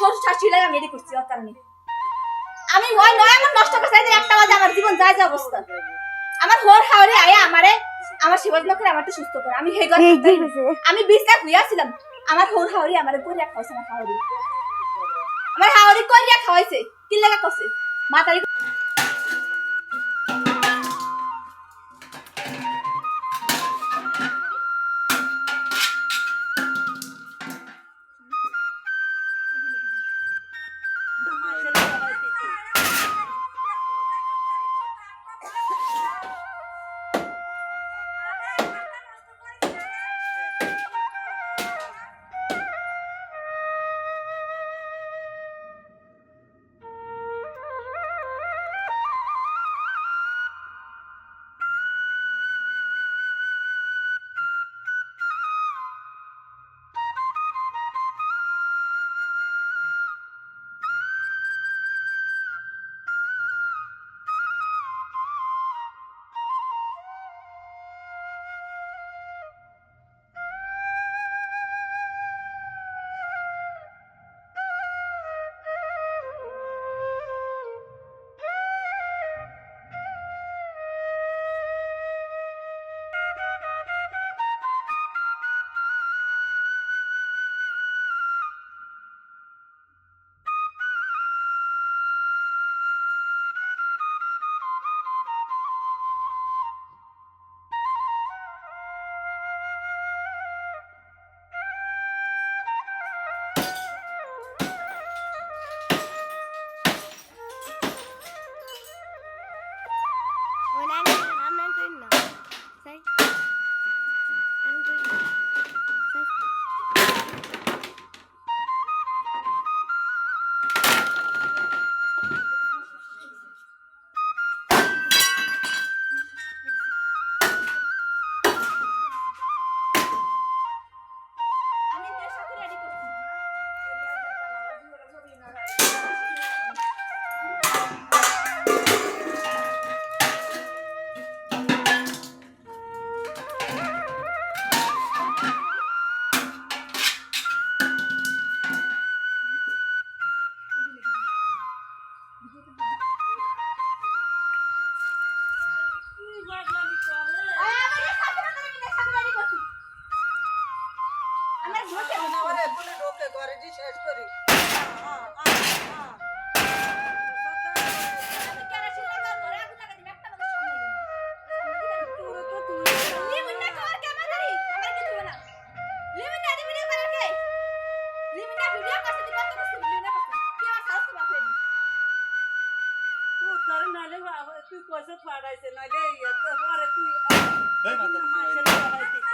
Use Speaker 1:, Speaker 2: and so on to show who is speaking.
Speaker 1: শ্বশুর শাশুড়ি লাগে আমি এটি করছি ওর কারণে আমি ওই নয় আমার নষ্ট করতে একটা বাজে আমার জীবন যায় যে অবস্থা আমার হোর হাওরে আয়া আমারে আমার সেবা যত্ন করে আমারটা সুস্থ করে আমি হেগর আমি 20 লাখ হইয়াছিলাম আমার হোর হাওরে আমারে কইরা খাওয়াইছে আমার হাওরে কইরা খাওয়াইছে কি লাগা কইছে মাতারি
Speaker 2: তুই পয়সা পাঠাইছে নাইলে এত পরে তুই মাছের পাঠাইছিস